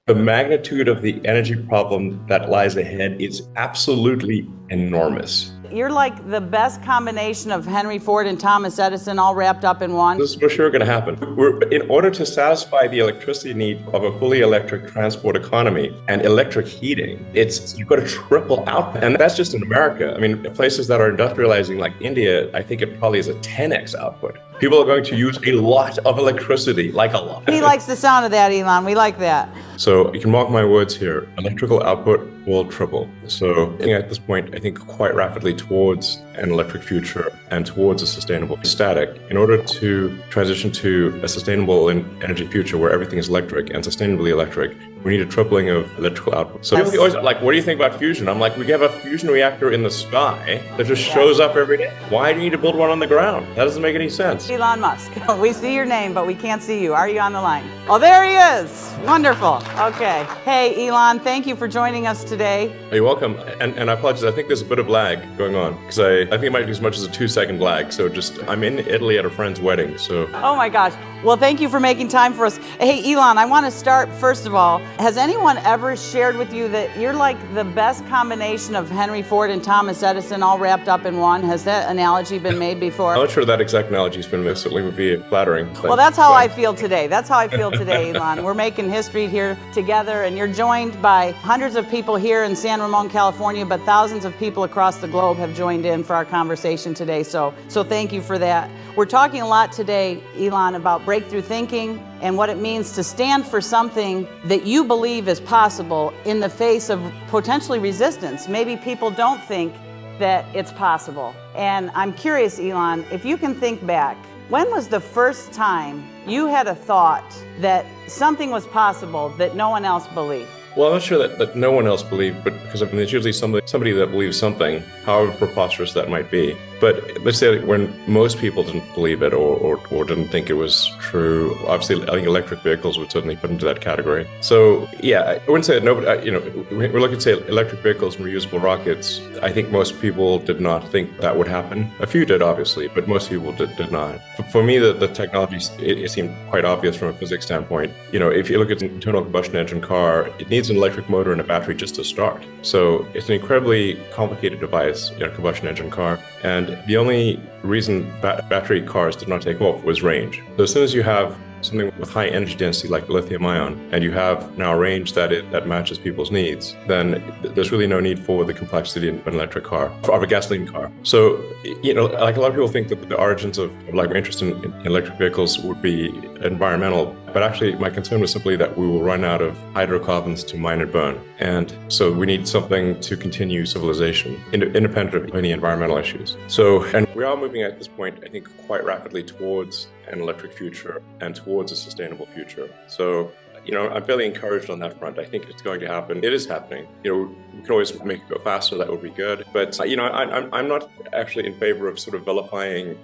The magnitude of the energy problem that lies ahead is absolutely enormous. You're like the best combination of Henry Ford and Thomas Edison all wrapped up in one. This is for sure going to happen. In order to satisfy the electricity need of a fully electric transport economy and electric heating, you've got to triple output. And that's just in America. I mean, places that are industrializing like India, I think it probably is a 10x output. People are going to use a lot of electricity, like a lot. He likes the sound of that, Elon. We like that. So you can mark my words here, electrical output will triple. So at this point, I think quite rapidly towards an electric future and towards a sustainable static. In order to transition to a sustainable energy future where everything is electric and sustainably electric, we need a tripling of electrical output. So people always like, what do you think about fusion? I'm like, we have a fusion reactor in the sky that just shows up every day. Why do you need to build one on the ground? That doesn't make any sense. Elon Musk. We see your name, but we can't see you. Are you on the line? Oh, there he is. Wonderful. Okay. Hey, Elon, thank you for joining us today. You're welcome. And I apologize. I think there's a bit of lag going on because I think it might be as much as a 2-second lag. So I'm in Italy at a friend's wedding. So. Oh my gosh. Well, thank you for making time for us. Hey, Elon, I want to start first of all. Has anyone ever shared with you that you're like the best combination of Henry Ford and Thomas Edison all wrapped up in one? Has that analogy been made before? I'm not sure that exact analogy has been made. Certainly would be flattering. Well, that's how I feel today. That's how I feel today, Elon. We're making history here together, and you're joined by hundreds of people here in San Ramon, California, but thousands of people across the globe have joined in for our conversation today. So thank you for that. We're talking a lot today, Elon, about breakthrough thinking and what it means to stand for something that you believe is possible in the face of potentially resistance. Maybe people don't think that it's possible. And I'm curious, Elon, if you can think back, when was the first time you had a thought that something was possible that no one else believed? Well, I'm not sure that no one else believed, but because there's usually somebody that believes something, however preposterous that might be. But let's say when most people didn't believe it or didn't think it was true, obviously I think electric vehicles would certainly put into that category. So yeah, I wouldn't say that nobody, we're looking at say electric vehicles and reusable rockets. I think most people did not think that would happen. A few did, obviously, but most people did not. For me, the technology, it seemed quite obvious from a physics standpoint. If you look at an internal combustion engine car, it needs an electric motor and a battery just to start. So it's an incredibly complicated device, a combustion engine car. And the only reason battery cars did not take off was range. So as soon as you have something with high energy density like lithium ion, and you have now a range that matches people's needs, then there's really no need for the complexity of an electric car, of a gasoline car. So, like a lot of people think that the origins of like my interest in electric vehicles would be environmental, but actually my concern was simply that we will run out of hydrocarbons to mine and burn. And so we need something to continue civilization, independent of any environmental issues. So, and we are moving at this point, I think, quite rapidly towards an electric future and towards a sustainable future. So, I'm fairly encouraged on that front. I think it's going to happen. It is happening. We can always make it go faster. That would be good. But, I'm not actually in favor of sort of vilifying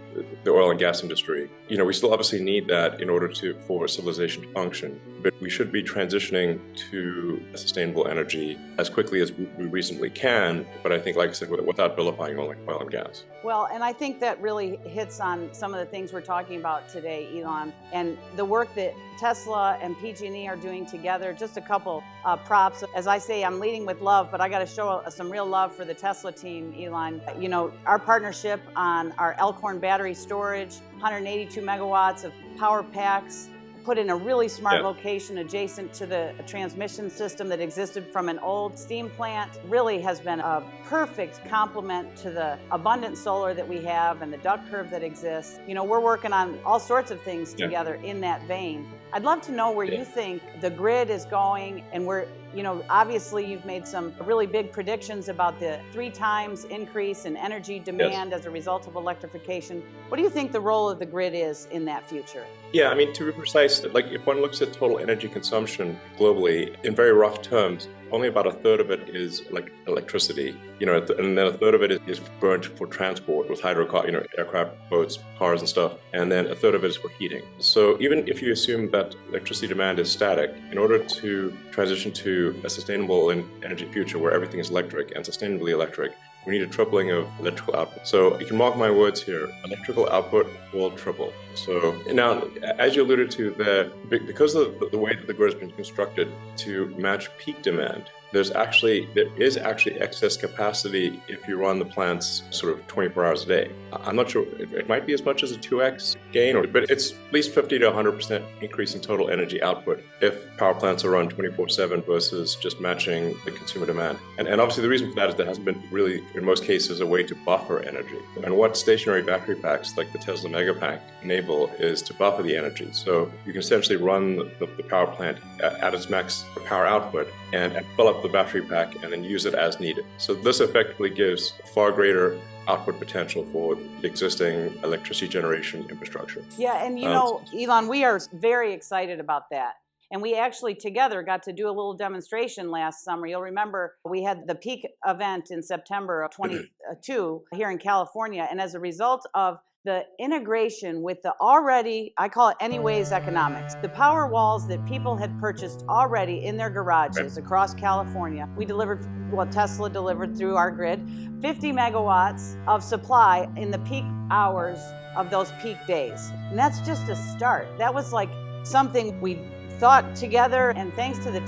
the oil and gas industry. We still obviously need that in order for civilization to function. But we should be transitioning to sustainable energy as quickly as we reasonably can. But I think, like I said, without vilifying oil and gas. Well, and I think that really hits on some of the things we're talking about today, Elon, and the work that Tesla and PG&E are doing together. Just a couple props. As I say, I'm leading with love, but I got to show some real love for the Tesla team, Elon. Our partnership on our Elkhorn battery storage, 182 megawatts of power packs, put in a really smart location adjacent to the transmission system that existed from an old steam plant, really has been a perfect complement to the abundant solar that we have and the duck curve that exists. We're working on all sorts of things together in that vein. I'd love to know where you think the grid is going, and where, obviously you've made some really big predictions about the 3 times increase in energy demand as a result of electrification. What do you think the role of the grid is in that future? Yeah, to be precise, like if one looks at total energy consumption globally, in very rough terms, only about a third of it is like electricity, and then a third of it is burnt for transport with aircraft, boats, cars and stuff, and then a third of it is for heating. So even if you assume that electricity demand is static, in order to transition to a sustainable energy future where everything is electric and sustainably electric, we need a tripling of electrical output. So you can mark my words here, electrical output will triple. So now, as you alluded to, because of the way that the grid has been constructed to match peak demand, there is actually excess capacity if you run the plants sort of 24 hours a day. I'm not sure, it might be as much as a 2x gain, but it's at least 50 to 100% increase in total energy output if power plants are run 24/7 versus just matching the consumer demand. And obviously the reason for that is there hasn't been really, in most cases, a way to buffer energy. And what stationary battery packs like the Tesla Megapack enable is to buffer the energy. So you can essentially run the power plant at its max power output and fill up the battery pack and then use it as needed. So this effectively gives far greater output potential for the existing electricity generation infrastructure. Yeah, and Elon, we are very excited about that. And we actually together got to do a little demonstration last summer. You'll remember we had the peak event in September of 22 here in California. And as a result of the integration with the already, I call it anyways economics, the power walls that people had purchased already in their garages across California, Tesla delivered through our grid, 50 megawatts of supply in the peak hours of those peak days. And that's just a start. That was like something we thought together, and thanks to the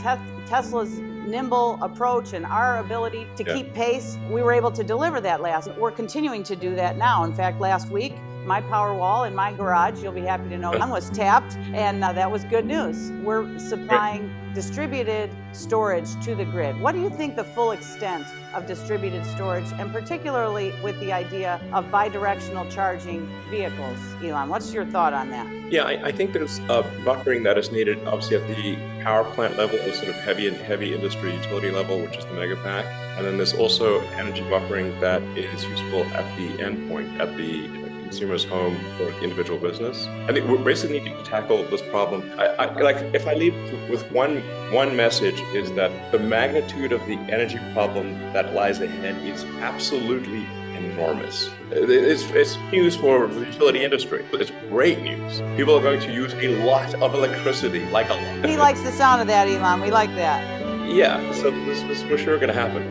Tesla's nimble approach and our ability to keep pace, we were able to deliver that last. We're continuing to do that now. In fact, last week, my power wall in my garage, you'll be happy to know, was tapped, and that was good news. We're supplying distributed storage to the grid. What do you think the full extent of distributed storage, and particularly with the idea of bidirectional charging vehicles? Elon, what's your thought on that? Yeah, I think there's buffering that is needed, obviously at the power plant level, the sort of heavy industry utility level, which is the Megapack. And then there's also energy buffering that is useful at the endpoint, at the consumer's home or individual business. I think we basically need to tackle this problem. If I leave with one message, is that the magnitude of the energy problem that lies ahead is absolutely enormous. It's news for the utility industry. It's great news. People are going to use a lot of electricity, like a lot. He likes the sound of that, Elon. We like that. Yeah, so this is for sure going to happen.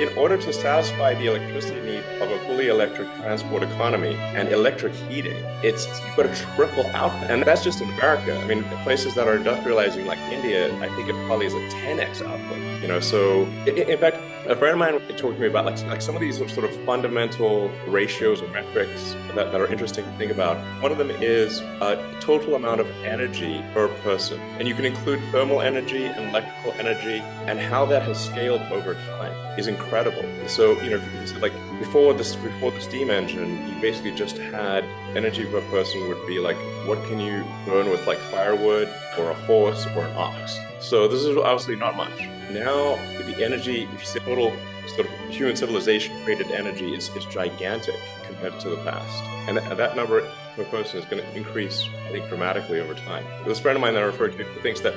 In order to satisfy the electricity need of a fully electric transport economy and electric heating, you've got to triple output. And that's just in America. I mean, places that are industrializing like India, I think it probably is a 10x output. So in fact, a friend of mine talked to me about like some of these sort of fundamental ratios or metrics that are interesting to think about. One of them is total amount of energy per person. And you can include thermal energy and electrical energy, and how that has scaled over time is incredible. So, like before the steam engine, you basically just had energy per person would be like, what can you burn with like firewood or a horse or an ox? So this is obviously not much. Now the energy, if you say total sort of human civilization created energy is gigantic compared to the past. And that number per person is going to increase, I think, dramatically over time. This friend of mine that I referred to thinks that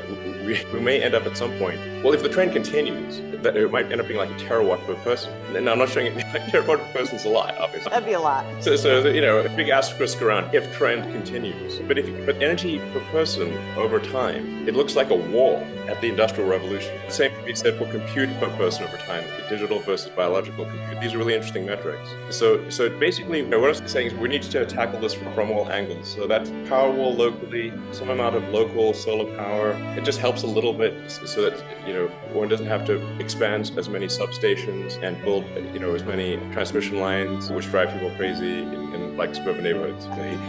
we may end up at some point, well, if the trend continues, that it might end up being like a terawatt per person. And I'm not showing it, like terawatt per person is a lot, obviously. That'd be a lot. So a big asterisk around if trend continues. But energy per person over time, it looks like a wall at the Industrial Revolution. The same can be said for compute per person over time, digital versus biological compute. These are really interesting metrics. So basically, what I'm saying is we need to tackle this from all angles. So that's power wall locally, some amount of local solar power. It just helps a little bit so that, one doesn't have to expand as many substations and build, as many transmission lines, which drive people crazy in like suburban neighborhoods.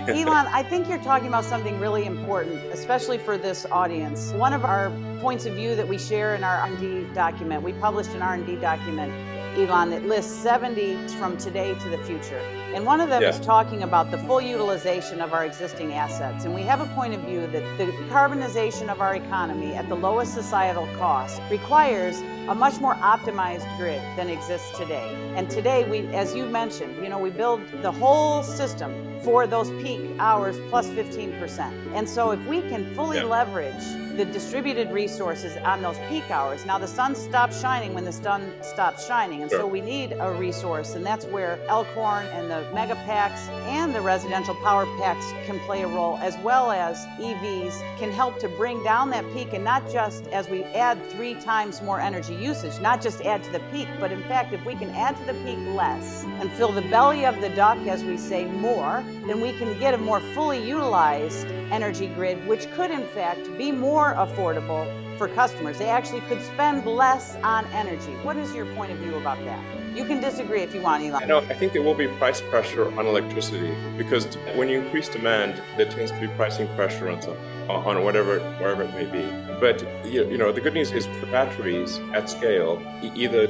Elon, I think you're talking about something really important, especially for this audience. One of our points of view that we share in our R&D document, we published an R&D document, Elon, that lists 70 from today to the future. And one of them is talking about the full utilization of our existing assets. And we have a point of view that the carbonization of our economy at the lowest societal cost requires a much more optimized grid than exists today. And today, as you mentioned, we build the whole system for those peak hours plus 15%. And so if we can fully leverage the distributed resources on those peak hours. Now the sun stops shining when the sun stops shining, and so we need a resource, and that's where Elkhorn and the mega packs and the residential power packs can play a role, as well as EVs can help to bring down that peak, and not just as we add 3 times more energy usage, not just add to the peak, but in fact if we can add to the peak less and fill the belly of the duck, as we say, more, then we can get a more fully utilized energy grid, which could in fact be more affordable for customers. They actually could spend less on energy. What is your point of view about that? You can disagree if you want, Elon. I think there will be price pressure on electricity, because when you increase demand, there tends to be pricing pressure on whatever, wherever it may be. But the good news is for batteries at scale, either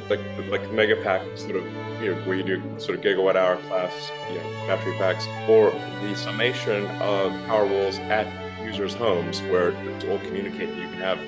like mega pack sort of, where you do sort of gigawatt hour class, battery packs, or the summation of power walls at users' homes where it's all communicate. You can have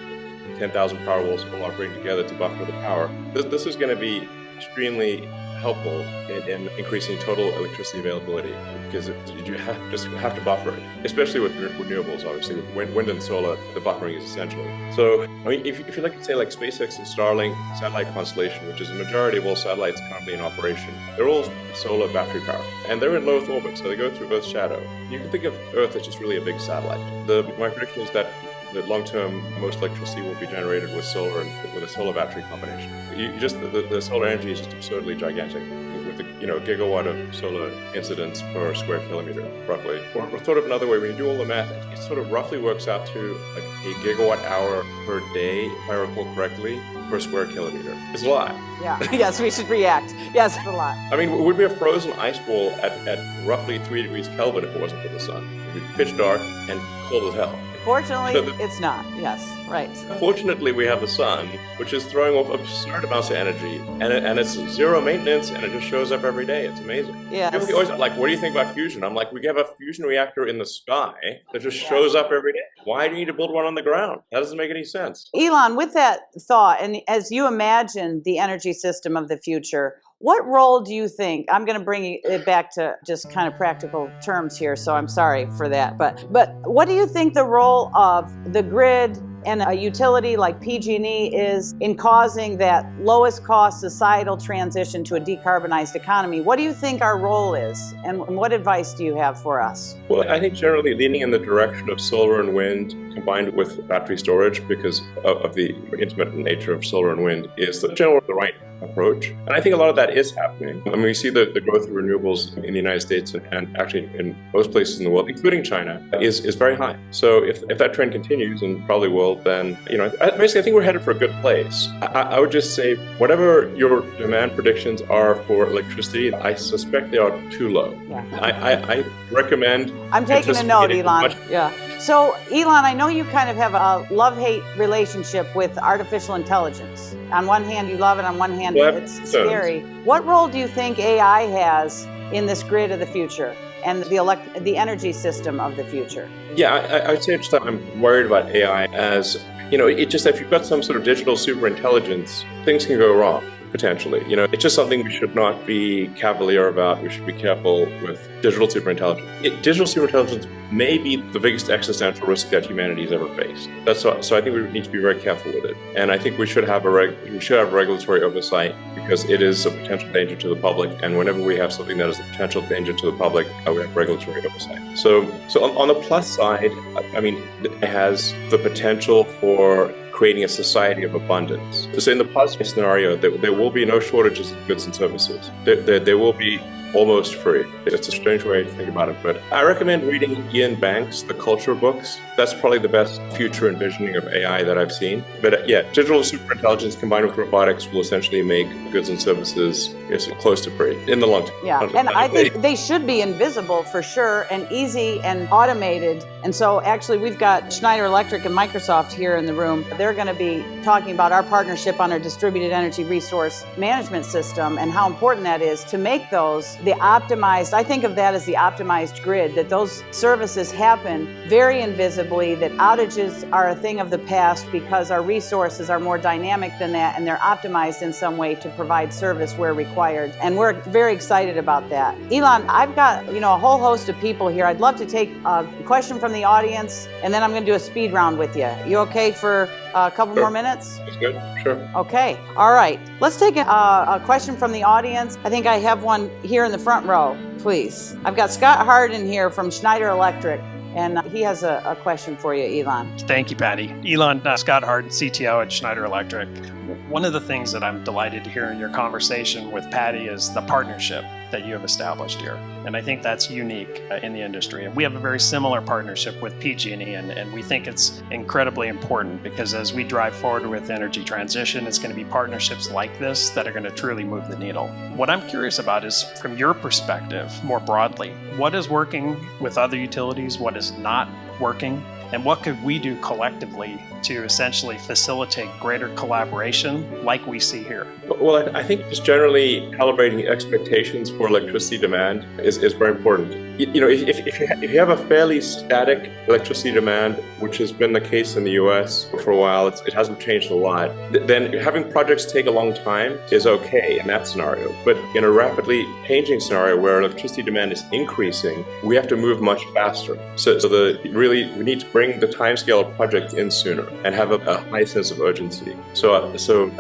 10,000 power walls all operating together to buffer the power. This is going to be extremely helpful in increasing total electricity availability, because you have to buffer it, especially with renewables. Obviously, with wind and solar, the buffering is essential. So, if you look at, say, like SpaceX and Starlink satellite constellation, which is a majority of all satellites currently in operation, they're all solar battery powered, and they're in low Earth orbit, so they go through Earth's shadow. You can think of Earth as just really a big satellite. My prediction is that long-term, most electricity will be generated with solar and with a solar battery combination. The solar energy is just absurdly gigantic, with a gigawatt of solar incidence per square kilometer, roughly. Or thought of another way, when you do all the math, it sort of roughly works out to like a gigawatt hour per day, if I recall correctly, per square kilometer. It's a lot. Yeah. Yes, we should react. Yes, it's a lot. I mean, it would be a frozen ice wall at roughly 3 degrees Kelvin if it wasn't for the sun. It would be pitch dark and cold as hell. Fortunately, it's not. Yes, right. Fortunately, we have the sun, which is throwing off absurd amounts of energy, and it's zero maintenance, and it just shows up every day. It's amazing. Yes. People always like, what do you think about fusion? I'm like, we have a fusion reactor in the sky that just shows up every day. Why do you need to build one on the ground? That doesn't make any sense. Elon, with that thought, and as you imagine the energy system of the future, what role do you think, I'm going to bring it back to just kind of practical terms here, so I'm sorry for that, but what do you think the role of the grid and a utility like PG&E is in causing that lowest cost societal transition to a decarbonized economy? What do you think our role is, and what advice do you have for us? Well, I think generally leaning in the direction of solar and wind combined with battery storage, because of the intermittent nature of solar and wind, is the right approach. And I think a lot of that is happening. I mean, we see the growth of renewables in the United States and actually in most places in the world, including China, is very high. So if that trend continues, and probably will, then, basically I think we're headed for a good place. I would just say, whatever your demand predictions are for electricity, I suspect they are too low. Yeah. I recommend... I'm taking a note, Elon. Yeah. So, Elon, I know you kind of have a love-hate relationship with artificial intelligence. On one hand, you love it. On one hand, it's scary. What role do you think AI has in this grid of the future and the energy system of the future? Yeah, I'd say just that I'm worried about AI as, it's just that if you've got some sort of digital superintelligence, things can go wrong. Potentially. It's just something we should not be cavalier about. We should be careful with digital superintelligence. Digital superintelligence may be the biggest existential risk that humanity has ever faced. So I think we need to be very careful with it. And I think we should have regulatory oversight, because it is a potential danger to the public. And whenever we have something that is a potential danger to the public, we have regulatory oversight. So on the plus side, I mean, it has the potential for creating a society of abundance. So in the positive scenario, there will be no shortages of goods and services. There will be almost free. It's a strange way to think about it, but I recommend reading Ian Banks' The Culture books. That's probably the best future envisioning of AI that I've seen. But digital superintelligence combined with robotics will essentially make goods and services close to free in the long term. Yeah, and I think they should be invisible for sure, and easy and automated. And so actually we've got Schneider Electric and Microsoft here in the room. They're going to be talking about our partnership on our distributed energy resource management system and how important that is to make those the optimized, I think of that as the optimized grid, that those services happen very invisibly, that outages are a thing of the past because our resources are more dynamic than that, and they're optimized in some way to provide service where required. And we're very excited about that. Elon, I've got, a whole host of people here. I'd love to take a question from the audience, and then I'm going to do a speed round with you. You okay for a couple more minutes? That's good. Sure. Okay. All right. Let's take a question from the audience. I think I have one here in the front row, please. I've got Scott Harden here from Schneider Electric, and he has a question for you, Elon. Thank you, Patti. Elon, Scott Harden, CTO at Schneider Electric. One of the things that I'm delighted to hear in your conversation with Patti is the partnership that you have established here. And I think that's unique in the industry. And we have a very similar partnership with PG&E, and we think it's incredibly important because as we drive forward with energy transition, it's going to be partnerships like this that are going to truly move the needle. What I'm curious about is, from your perspective, more broadly, what is working with other utilities, what is not working, and what could we do collectively to essentially facilitate greater collaboration like we see here? Well, I think just generally calibrating expectations for electricity demand is very important. If you have a fairly static electricity demand, which has been the case in the US for a while, it hasn't changed a lot, then having projects take a long time is okay in that scenario. But in a rapidly changing scenario where electricity demand is increasing, we have to move much faster. So we need to bring the timescale of projects in sooner and have a high sense of urgency. So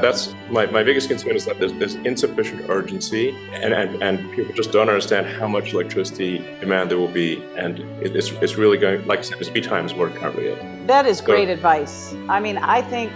that's my biggest concern, is that there's insufficient urgency, and people just don't understand how much electricity demand there will be, and it's really going, like I said, it's 3 times what it currently is. That is great advice. I mean, I think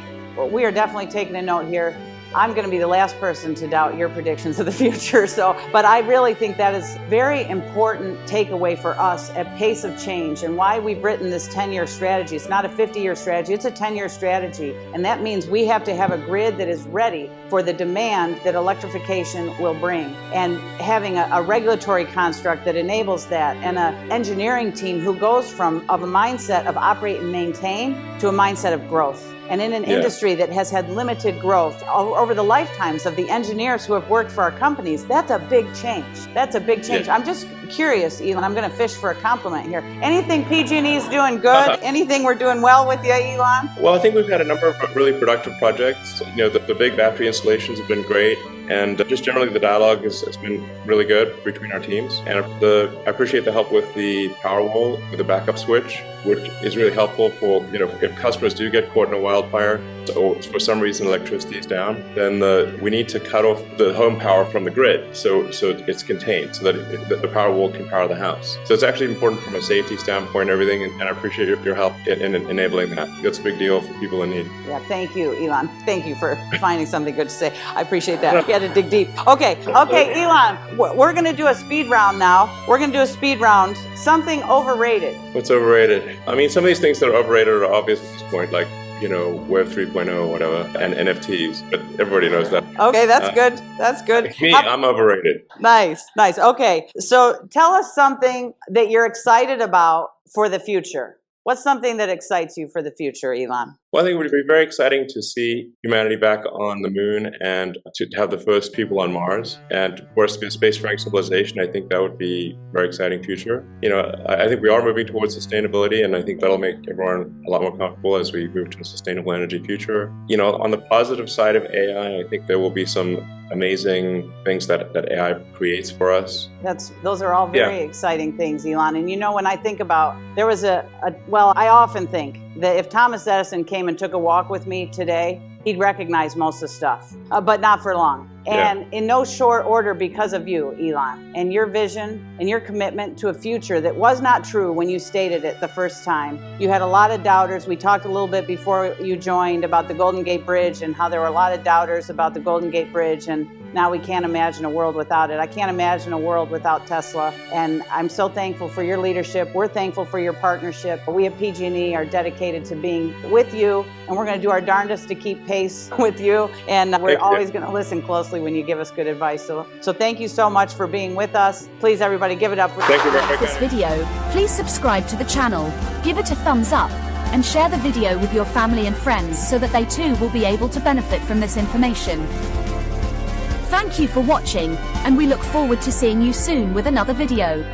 we are definitely taking a note here. I'm going to be the last person to doubt your predictions of the future. But I really think that is very important takeaway for us at pace of change, and why we've written this 10-year strategy. It's not a 50-year strategy, it's a 10-year strategy. And that means we have to have a grid that is ready for the demand that electrification will bring, and having a regulatory construct that enables that, and an engineering team who goes from a mindset of operate and maintain to a mindset of growth. And in an industry that has had limited growth over the lifetimes of the engineers who have worked for our companies, that's a big change. That's a big change. Yeah. I'm just curious, Elon, I'm going to fish for a compliment here. Anything PG&E is doing good? Anything we're doing well with you, Elon? Well, I think we've had a number of really productive projects. The big battery installations have been great. And just generally the dialogue has been really good between our teams. And I appreciate the help with the Powerwall, with the backup switch, which is really helpful for, if customers do get caught in a wildfire, or for some reason electricity is down, then we need to cut off the home power from the grid so it's contained, so that the Powerwall can power the house. So it's actually important from a safety standpoint and everything, and I appreciate your help in enabling that. That's a big deal for people in need. Yeah, thank you, Elon. Thank you for finding something good to say. I appreciate that. You had to dig deep. Okay, Elon, we're going to do a speed round now. We're going to do a speed round. Something overrated. What's overrated? I mean, some of these things that are overrated are obvious at this point, like, Web 3.0 or whatever, and NFTs, but everybody knows that. Okay, that's good. That's good. Me, I'm overrated. Nice. Okay, so tell us something that you're excited about for the future. What's something that excites you for the future, Elon? Well, I think it would be very exciting to see humanity back on the moon and to have the first people on Mars. And of course, to be a spacefaring civilization, I think that would be a very exciting future. I think we are moving towards sustainability, and I think that'll make everyone a lot more comfortable as we move to a sustainable energy future. On the positive side of AI, I think there will be some amazing things that AI creates for us. Those are all very exciting things, Elon. And when I think about, there was I often think that if Thomas Edison came and took a walk with me today, he'd recognize most of the stuff, but not for long. And in no short order because of you, Elon, and your vision and your commitment to a future that was not true when you stated it the first time. You had a lot of doubters. We talked a little bit before you joined about the Golden Gate Bridge and how there were a lot of doubters about the Golden Gate Bridge, and now we can't imagine a world without it. I can't imagine a world without Tesla, and I'm so thankful for your leadership. We're thankful for your partnership. We at PG&E are dedicated to being with you, and we're going to do our darndest to keep pace with you, and we're always going to listen closely when you give us good advice. So thank you so much for being with us. Please, everybody, give it up for Thank you very much. This video. Please subscribe to the channel, give it a thumbs up, and share the video with your family and friends so that they too will be able to benefit from this information. Thank you for watching, and we look forward to seeing you soon with another video.